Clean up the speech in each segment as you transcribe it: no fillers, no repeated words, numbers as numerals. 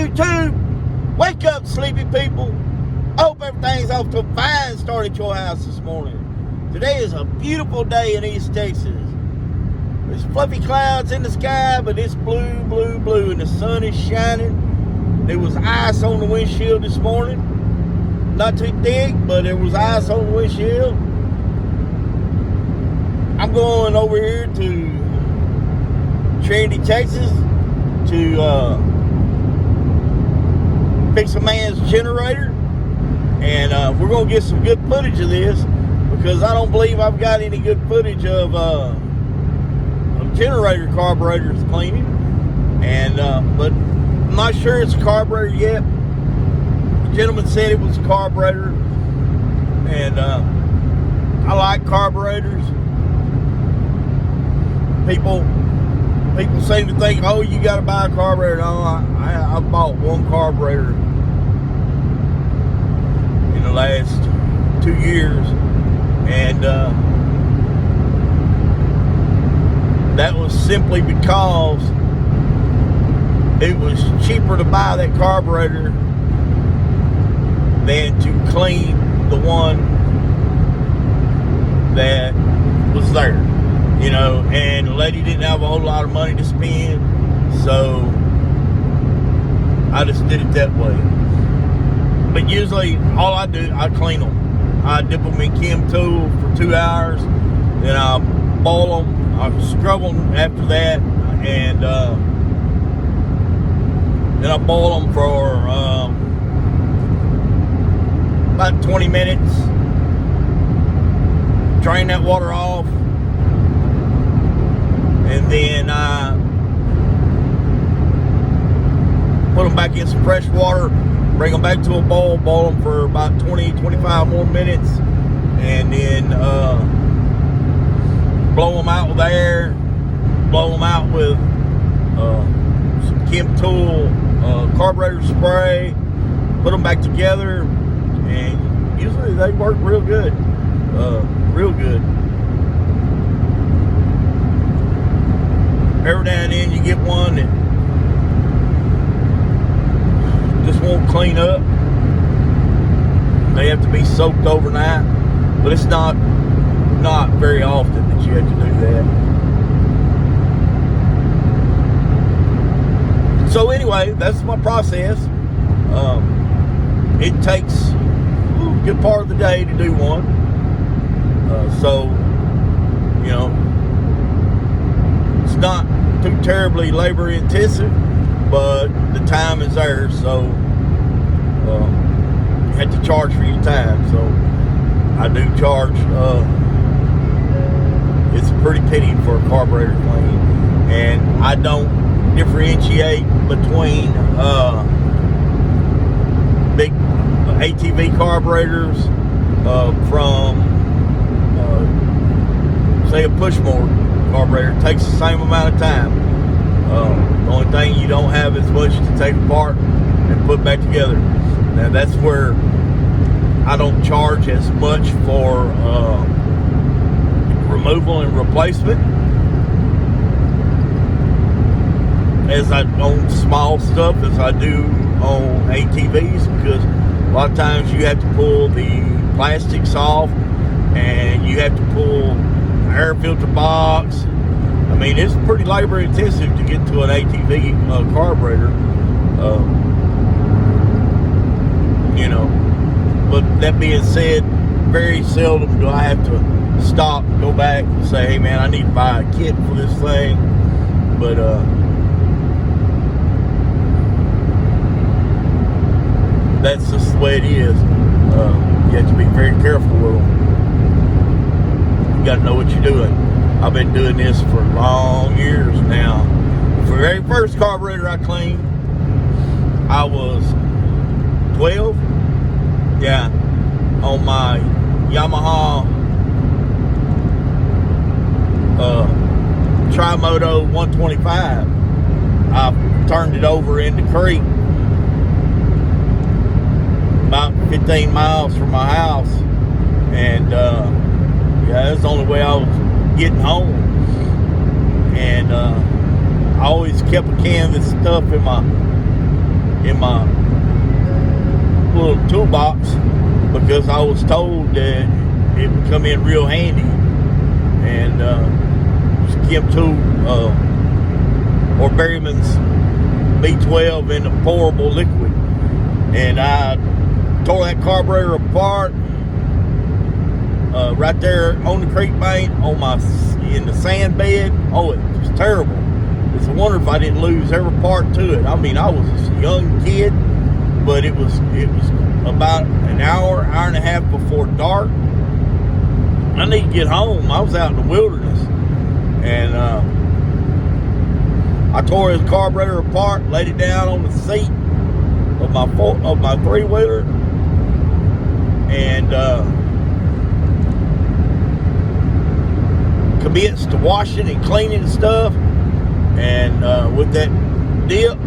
YouTube, wake up, sleepy people. I hope everything's off to a fine start at your house this morning. Today is a beautiful day in East Texas. There's fluffy clouds in the sky, but it's blue, blue, blue, and the sun is shining. There was ice on the windshield this morning. Not too thick, but there was ice on the windshield. I'm going over here to Trinity, Texas to fix a man's generator, and we're going to get some good footage of this because I don't believe I've got any good footage of generator carburetors cleaning, and but I'm not sure it's a carburetor yet. The gentleman said it was a carburetor, and I like carburetors. People seem to think, oh, you got to buy a carburetor. No, I bought one carburetor in the last 2 years, and that was simply because it was cheaper to buy that carburetor than to clean the one that was there. You know, and the lady didn't have a whole lot of money to spend, so I just did it that way. But usually, all I do, I clean them. I dip them in Chem Tool for 2 hours, then I boil them, I scrub them after that, and then I boil them for about 20 minutes, drain that water off, and then I put them back in some fresh water, bring them back to a boil them for about 20-25 more minutes, and then blow them out with air, blow them out with some Chem Tool carburetor spray, put them back together, and usually they work real good, real good. Every now and then you get one that just won't clean up. They have to be soaked overnight, but it's not very often that you have to do that. So anyway, that's my process. It takes a good part of the day to do one. So, you know, it's not too terribly labor intensive, but the time is there, so you have to charge for your time. So I do charge. It's a pretty penny for a carburetor clean, and I don't differentiate between big ATV carburetors from say a push motor carburetor. It takes the same amount of time. The only thing you don't have is much to take apart and put back together. Now that's where I don't charge as much for removal and replacement as I on small stuff as I do on ATVs, because a lot of times you have to pull the plastics off and you have to pull the air filter box. I mean, it's pretty labor intensive to get to an ATV carburetor, you know. But that being said, very seldom do I have to stop and go back and say, hey man, I need to buy a kit for this thing. But that's just the way it is. You have to be very careful with them. You got to know what you're doing. I've been doing this for long years now. The very first carburetor I cleaned, I was 12. Yeah, on my Yamaha Trimoto 125. I turned it over in the creek about 15 miles from my house, and yeah, that's the only way I was getting home. And I always kept a can of this stuff in my in my little toolbox because I was told that it would come in real handy. And skim tool or Berryman's B12 in a pourable liquid, and I tore that carburetor apart right there on the creek bank in the sand bed. Oh, it was terrible. It's a wonder if I didn't lose every part to it. I mean, I was a young kid, but it was about an hour and a half before dark. I need to get home. I was out in the wilderness, and I tore his carburetor apart, laid it down on the seat of my three-wheeler, and commenced to washing and cleaning and stuff. And with that dip,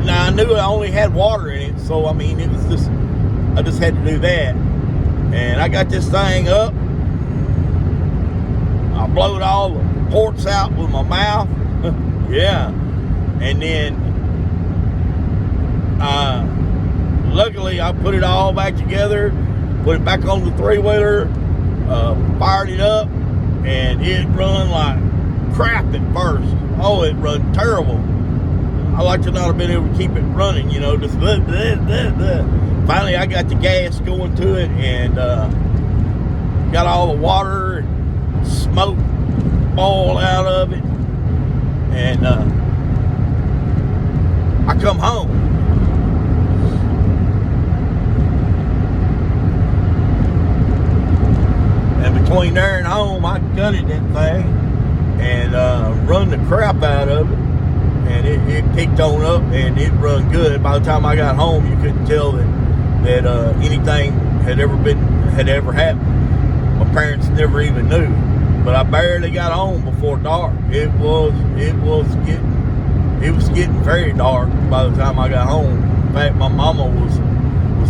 now I knew I only had water in it, so I mean, it was just, I just had to do that. And I got this thing up. I blowed all the ports out with my mouth. Yeah. And then luckily I put it all back together, put it back on the three-wheeler, fired it up, and it run like crap at first. Oh, it run terrible. I like to not have been able to keep it running, you know, just blah, blah, blah, blah. Finally I got the gas going to it, and got all the water and smoke boil out of it, and I come home. And between there and home, I gutted that thing and run the crap out of it, and it picked on up and it run good. By the time I got home, you couldn't tell that anything had ever happened. My parents never even knew. But I barely got home before dark. It was getting very dark by the time I got home. In fact, my mama was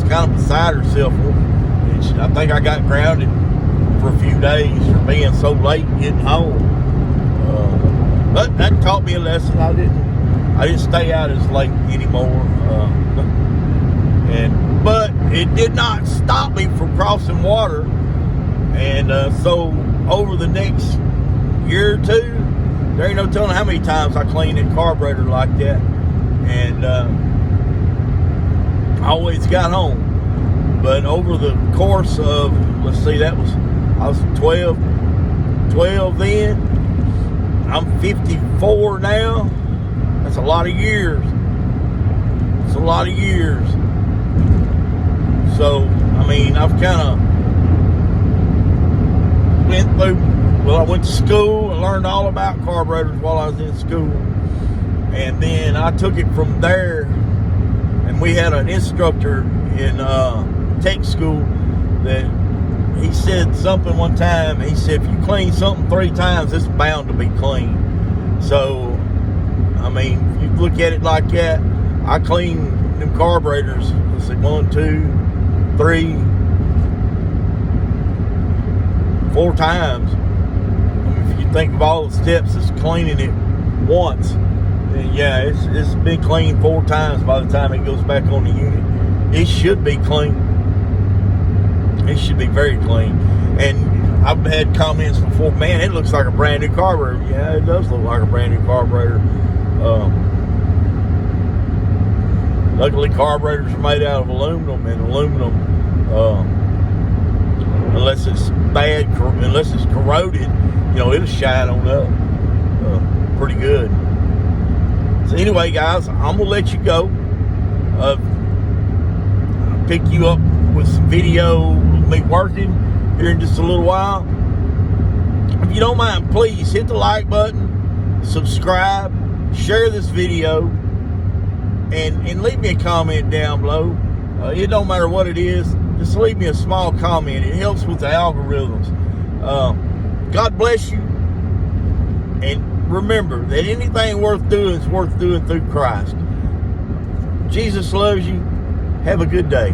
kind of beside herself, and I think I got grounded for a few days for being so late getting home. But that taught me a lesson. I didn't stay out as late anymore. But it did not stop me from crossing water, and so over the next year or two, there ain't no telling how many times I cleaned a carburetor like that, and I always got home. But over the course of, let's see, I was 12 then. I'm 54 now. That's a lot of years. It's a lot of years. So, I mean, I've kind of I went to school and learned all about carburetors while I was in school. And then I took it from there, and we had an instructor in tech school that he said something one time. He said, if you clean something 3 times, it's bound to be clean. So, I mean, if you look at it like that, I clean them carburetors, let's see, 1, 2, 3, 4 times. I mean, if you think of all the steps that's cleaning it once, then yeah, it's been cleaned 4 times by the time it goes back on the unit. It should be clean. It should be very clean. And I've had comments before, man, it looks like a brand new carburetor. Yeah, it does look like a brand new carburetor. Luckily, carburetors are made out of aluminum, and aluminum, unless it's corroded, you know, it'll shine on up pretty good. So anyway, guys, I'm gonna let you go. I'll pick you up with some video of me working here in just a little while. If you don't mind, please hit the like button, subscribe, share this video, and leave me a comment down below. It don't matter what it is, just leave me a small comment. It helps with the algorithms. God bless you, and remember that anything worth doing is worth doing through Christ. Jesus loves you. Have a good day.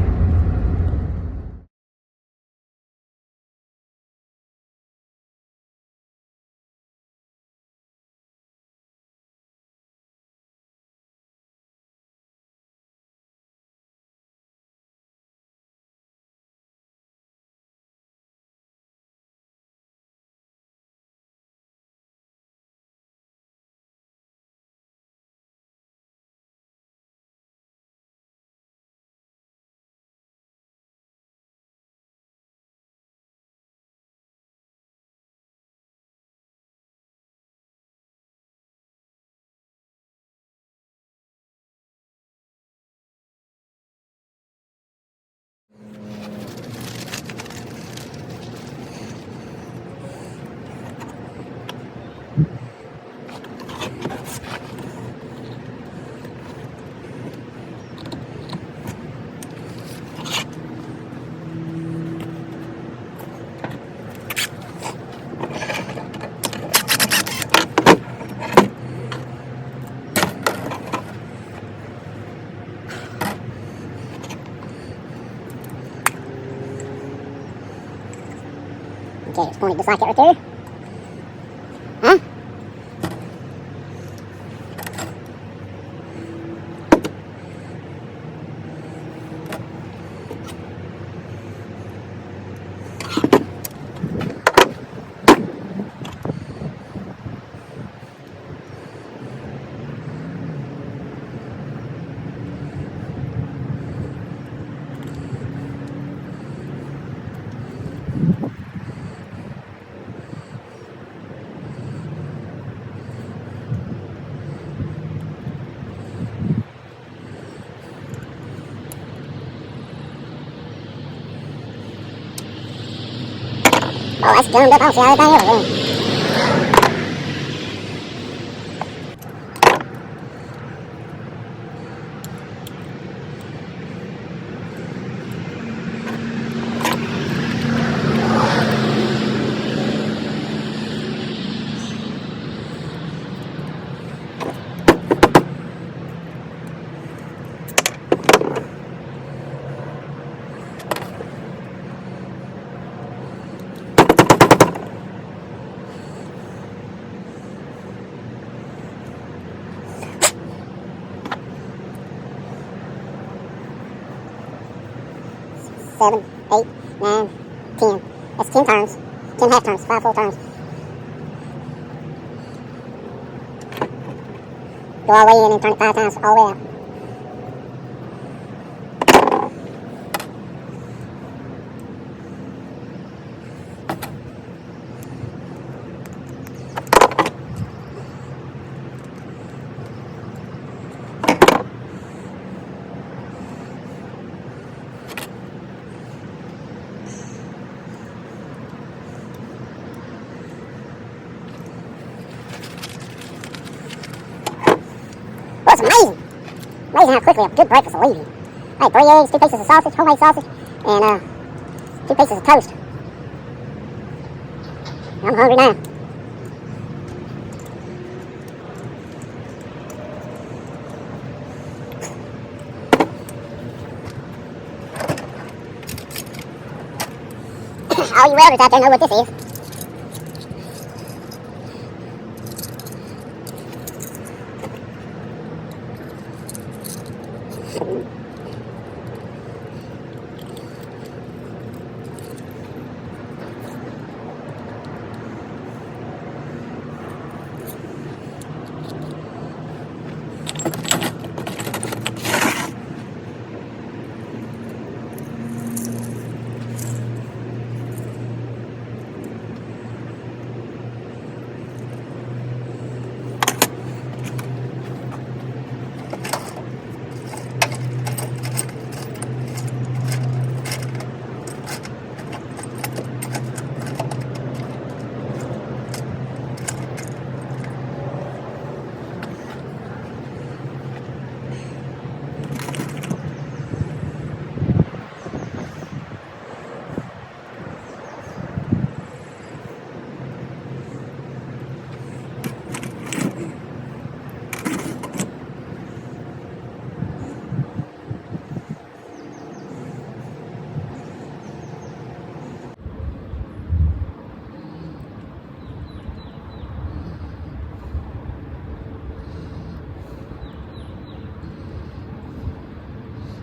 Okay, it's pointed just like that right there. Huh? Oh, that's gummed up. I don't see how anything ever run. Seven, 8, 9, 10. That's 10 turns. 10 half turns, 5 full turns. Go all the way in and turn it 5 times all the way out. Well, it's amazing. Amazing how quickly a good breakfast will leave you. I had 3 eggs, 2 pieces of sausage, homemade sausage, and 2 pieces of toast. I'm hungry now. All you welders out there know what this is.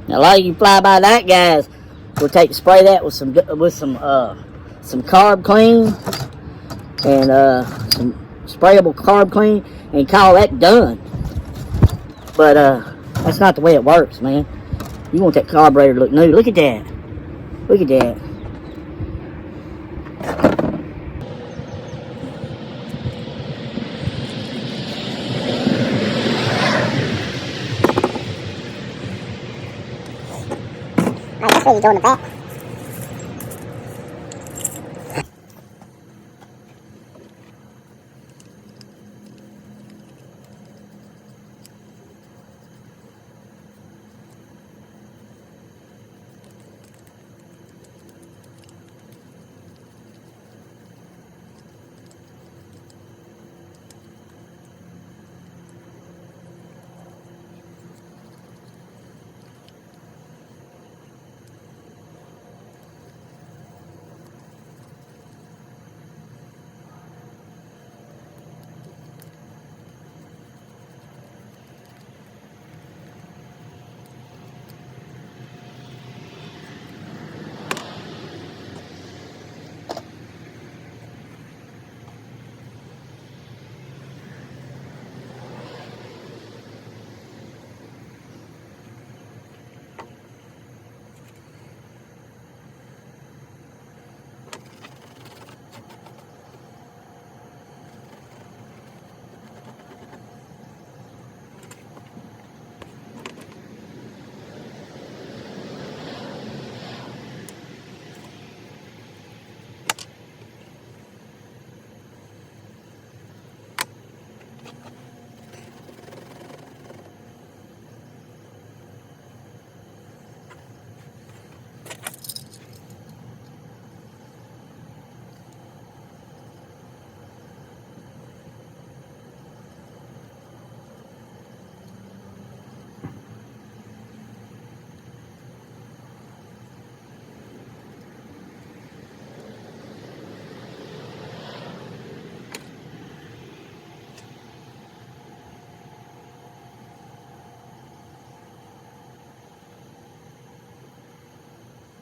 Now, a lot of you fly by night guys will spray that with some carb clean and some sprayable carb clean and call that done. But that's not the way it works, man. You want that carburetor to look new. Look at that. Look at that. Alright, that's ready to go in the back.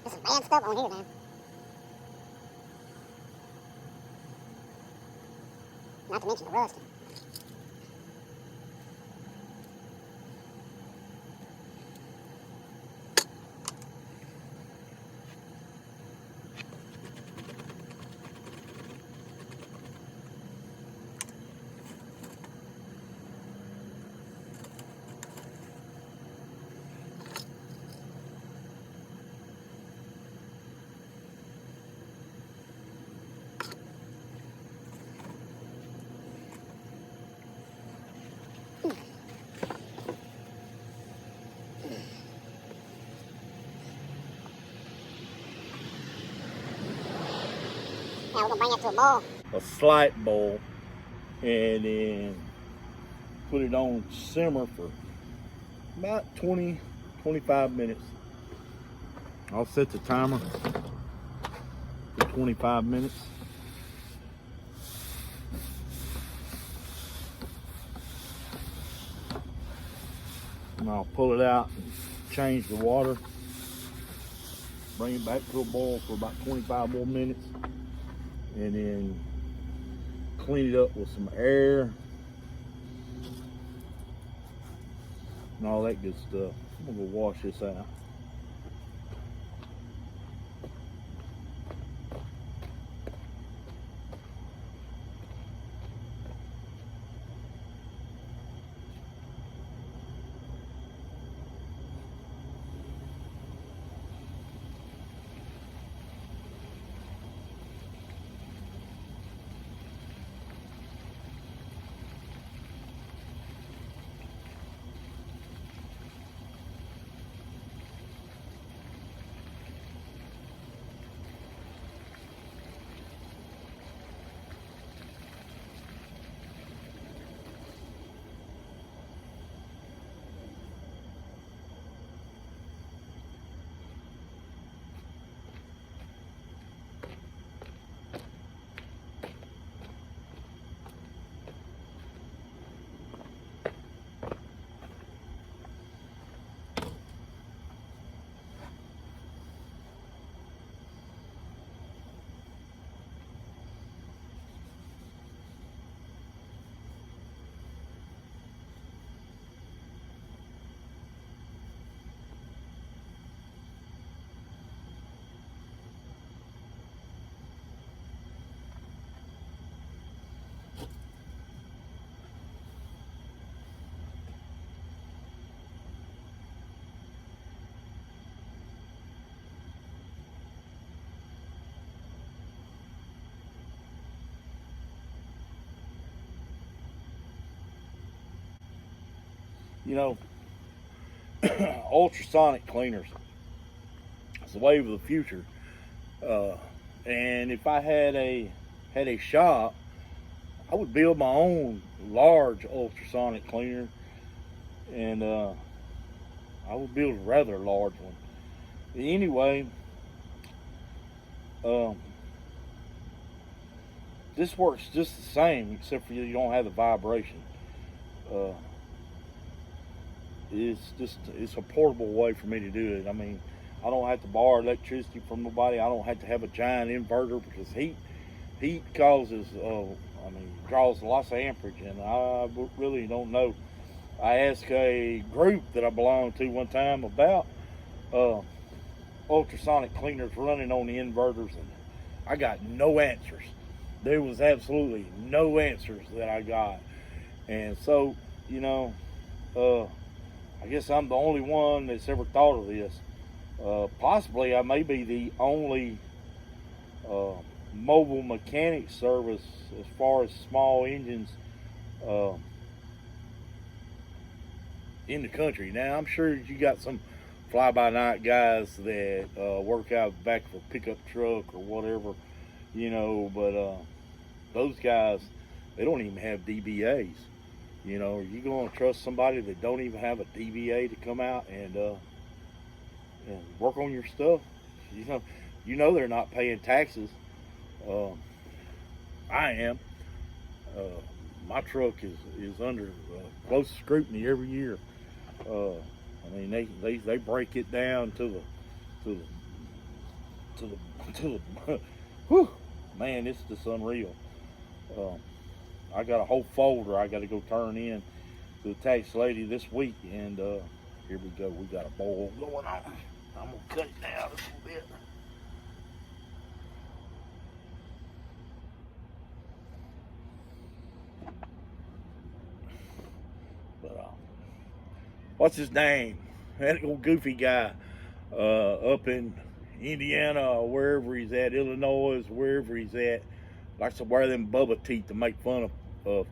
There's some bad stuff on here now. Not to mention the rust. Now we're gonna bring it to a boil. A slight boil, and then put it on simmer for about 20-25 minutes. I'll set the timer for 25 minutes. And I'll pull it out and change the water. Bring it back to a boil for about 25 more minutes. And then clean it up with some air and all that good stuff. I'm gonna go wash this out. You know, ultrasonic cleaners is the wave of the future. And if I had a shop, I would build my own large ultrasonic cleaner, and I would build a rather large one. Anyway, this works just the same, except for you don't have the vibration. It's a portable way for me to do it. I mean, I don't have to borrow electricity from nobody. I don't have to have a giant inverter, because heat causes draws lots of amperage, and I really don't know. I asked a group that I belong to one time about ultrasonic cleaners running on the inverters, and I got no answers. There was absolutely no answers that I got. And so, you know, I guess I'm the only one that's ever thought of this. Possibly I may be the only mobile mechanic service as far as small engines in the country. Now, I'm sure you got some fly-by-night guys that work out back of a pickup truck or whatever, you know, but those guys, they don't even have DBAs. You know, are you going to trust somebody that don't even have a DBA to come out and work on your stuff? You know they're not paying taxes. I am. My truck is under close scrutiny every year. I mean, they break it down to the to the whew, man, it's just unreal. I got a whole folder I got to go turn in to the tax lady this week, and here we go. We got a boil going on. I'm gonna cut it down a little bit. But what's his name? That old goofy guy up in Indiana or wherever he's at, Illinois, wherever he's at, likes to wear them Bubba teeth to make fun of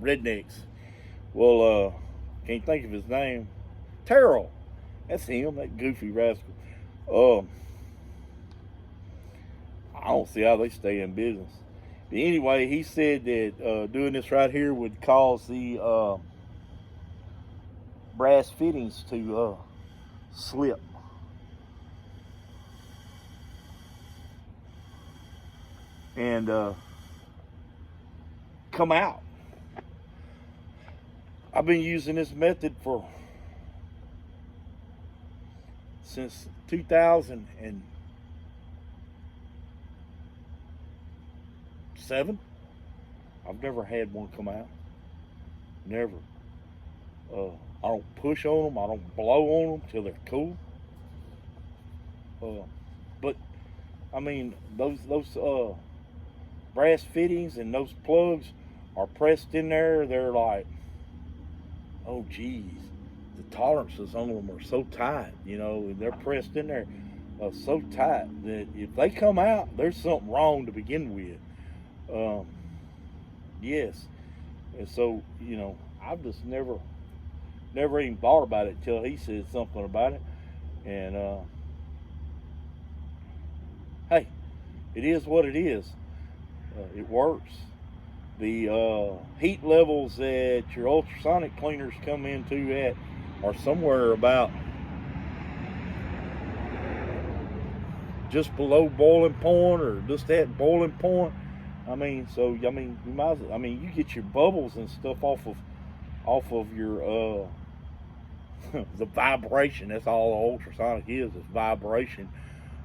rednecks. Well, can't think of his name. Terrell. That's him, that goofy rascal. I don't see how they stay in business. But anyway, he said that doing this right here would cause the brass fittings to slip. And come out. I've been using this method since 2007. I've never had one come out. Never. I don't push on them. I don't blow on them till they're cool. But I mean, those brass fittings and those plugs are pressed in there. They're like, oh geez, the tolerances on them are so tight, you know, they're pressed in there so tight that if they come out, there's something wrong to begin with. Yes. And so, you know, I've just never even thought about it till he said something about it. And hey, it is what it is. It works. The heat levels that your ultrasonic cleaners come into at are somewhere about just below boiling point or just at boiling point. I mean, so you might as well, you get your bubbles and stuff off of your the vibration. That's all the ultrasonic is vibration.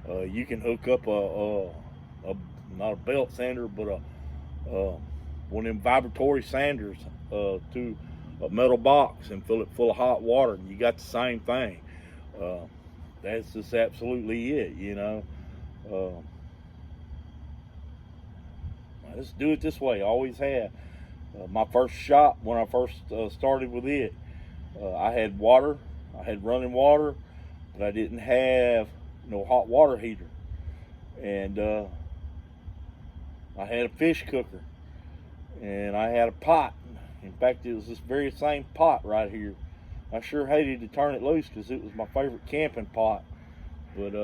You can hook up a not a belt sander, but one of them vibratory sanders to a metal box and fill it full of hot water, and you got the same thing. That's just absolutely it, you know. Let's do it this way. I always have. My first shop, when I first started with it, I had water. I had running water, but I didn't have no hot water heater. And I had a fish cooker, and I had a pot. In fact, it was this very same pot right here. I sure hated to turn it loose because it was my favorite camping pot, but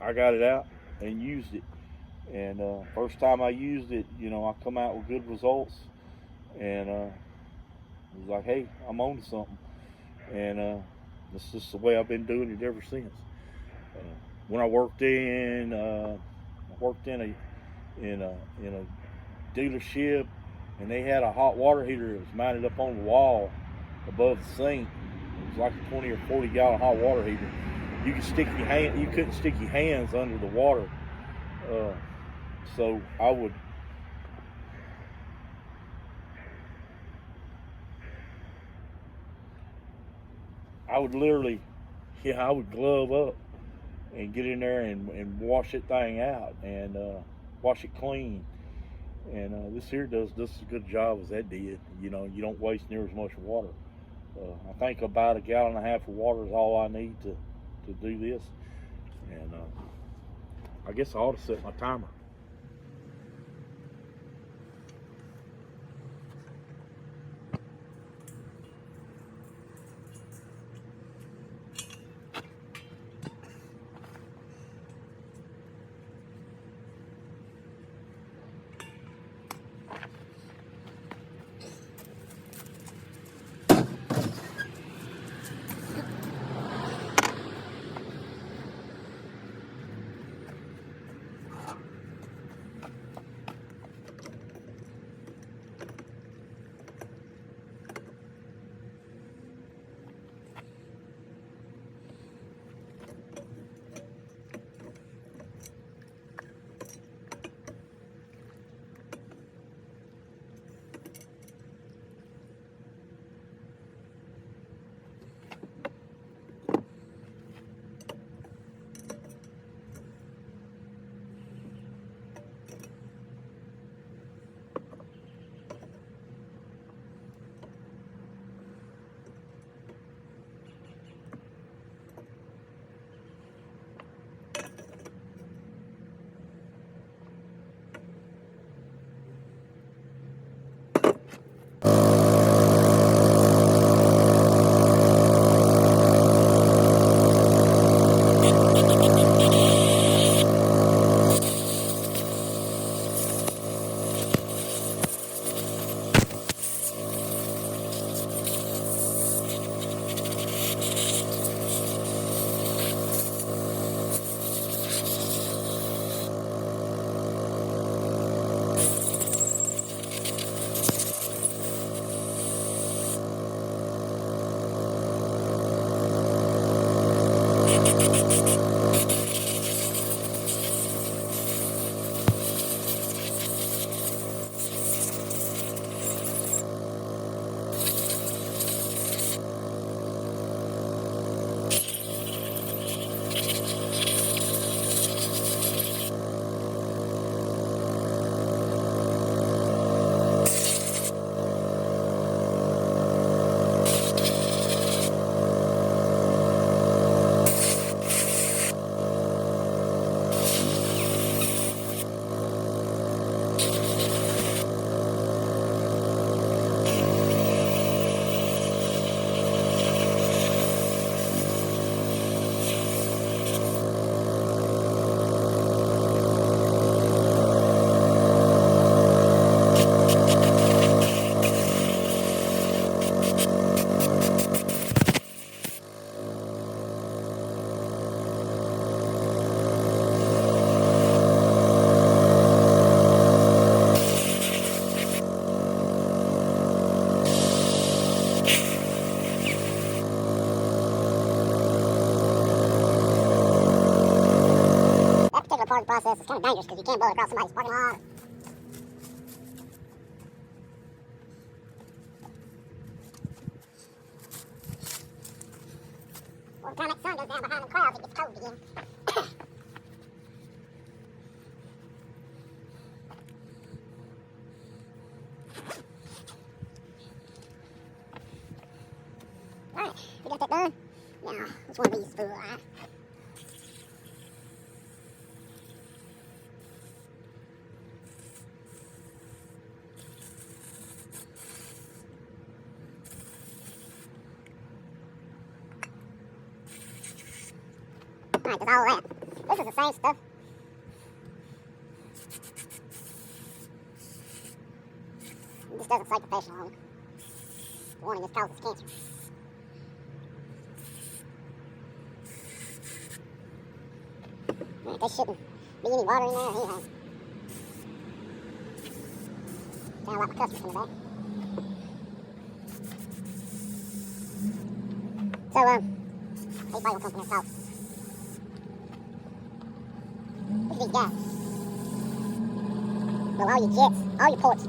I got it out and used it. And first time I used it, you know, I come out with good results, and it was like, hey, I'm on to something. And that's just the way I've been doing it ever since. When I worked in a dealership, and they had a hot water heater that was mounted up on the wall above the sink. It was like a 20 or 40 gallon hot water heater. You couldn't stick your hands under the water. So I would literally, I would glove up and get in there and wash that thing out and wash it clean. And this here does just as good a job as that did. You know, you don't waste near as much water. I think about 1.5 gallons of water is all I need to do this. And I guess I ought to set my timer. process is kind of dangerous because you can't blow it across somebody's parking lot. Well, by the time that sun goes down behind the clouds, it gets cold again. Alright, we got that done. Now, which one of these is full, alright? Alright, does all that. This is the same stuff. This doesn't say professional on it. The warning, this causes cancer. Alright, there shouldn't be any water in there or anything. Sound like my customer's coming back. So, these probably will come from their house. Look at these guys. Well, all your jets, all your ports. You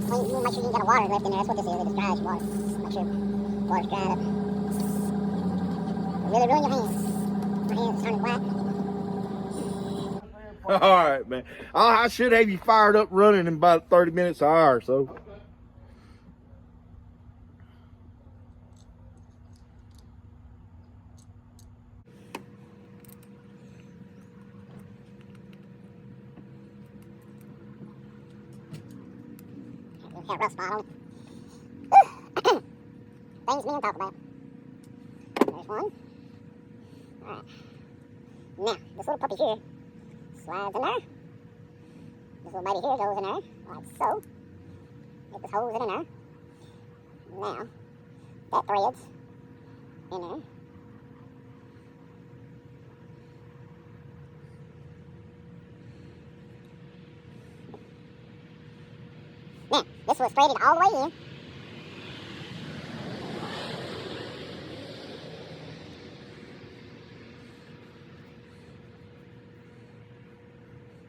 want to make sure you ain't got a water left in there. That's what this is. It just dries your water. Make sure water's dried up. It'll really ruin your hands. My hands are turning white. All right, man. I should have you fired up running in about 30 minutes an hour or so. Got a rough spot on it. Things me and talk about. There's one. Alright. Now, this little puppy here slides in there. This little baby here goes in there, like so. Get this hose in there. Now, that threads in there. Now, this was threaded all the way in.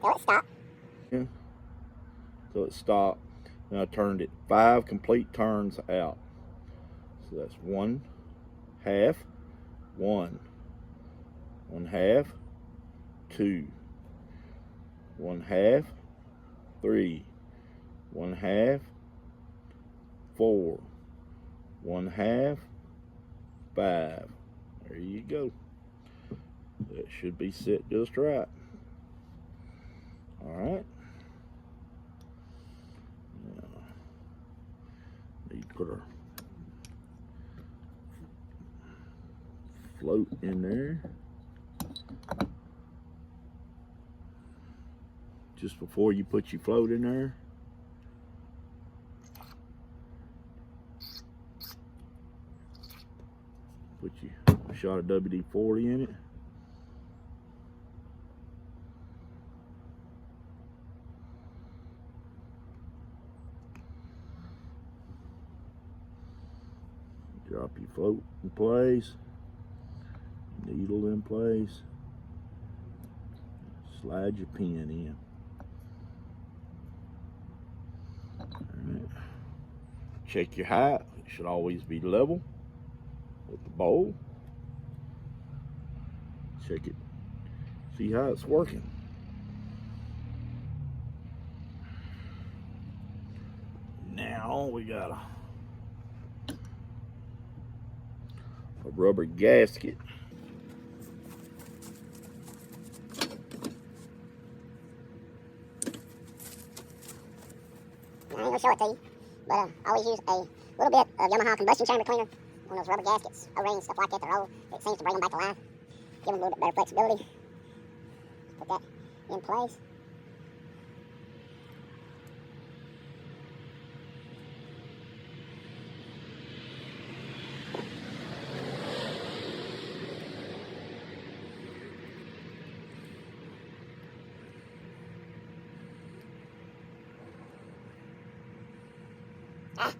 Till it stopped. Yeah. So it stopped. And I turned it 5 complete turns out. So that's 1 half, 1 half, 2, 1 half, 3, 1 half, 4, 1 half, 5. There you go. That should be set just right. All right. Now, need to put our float in there. Just before you put your float in there, put your shot of WD-40 in it. Drop your float in place, needle in place, slide your pin in. All right. Check your height, it should always be level with the bowl. Check it, see how it's working. Now we got a rubber gasket. I ain't gonna show it to you, but I always use a little bit of Yamaha combustion chamber cleaner on those rubber gaskets, O-rings, stuff like that to roll. It seems to bring them back to life, give them a little bit better flexibility. Put that in place. Ah.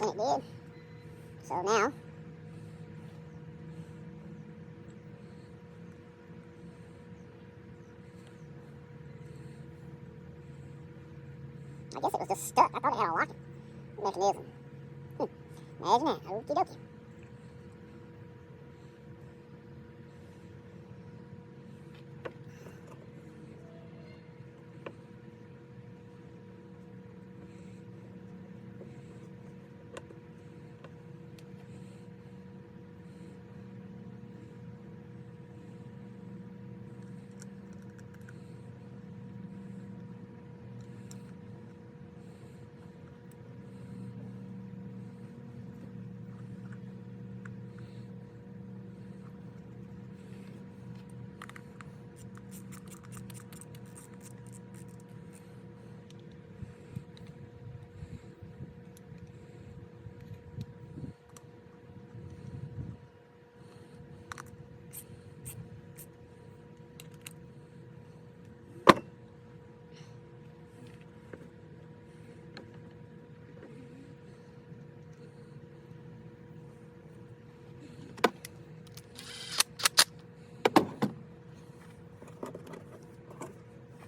And it did. So now, I guess it was just stuck. I thought it had a locking mechanism. Imagine that. Okie dokie.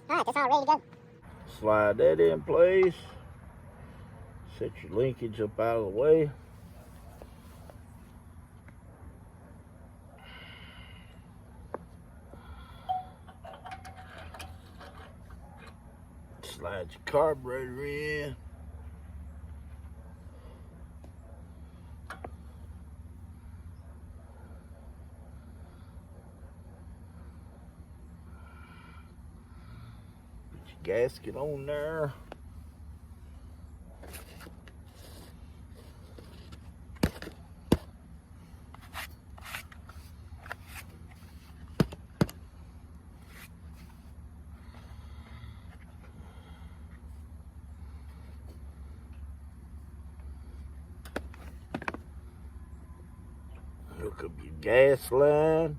Alright, that's all ready to go. Slide that in place. Set your linkage up out of the way. Slide your carburetor in. Put your gasket on there. Hook up your gas line.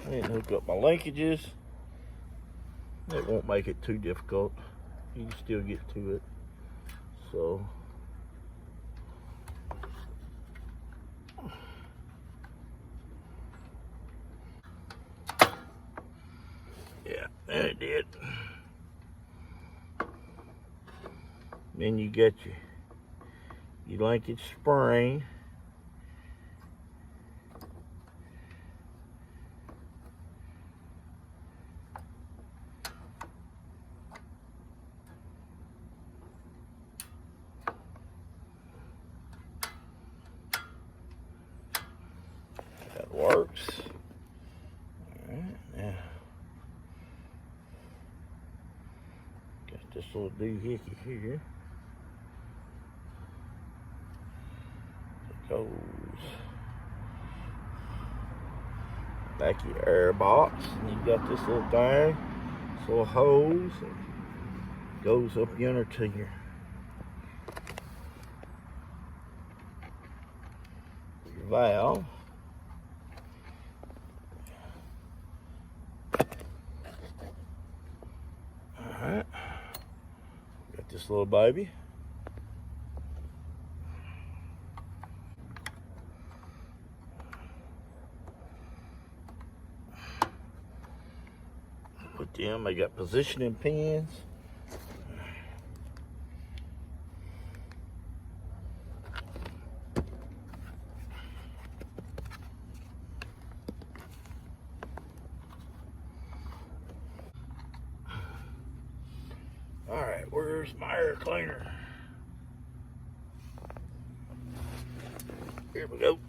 And hook up my linkages. It won't make it too difficult. You can still get to it. So yeah, and it did. Then you get your linkage spring. That works. All right, now got this little doohickey here. It goes back of your air box, and you got this little thing, this little hose that goes up yonder to your valve. this little baby. Put them, they got positioning pins. All right, where's my air cleaner? Here we go.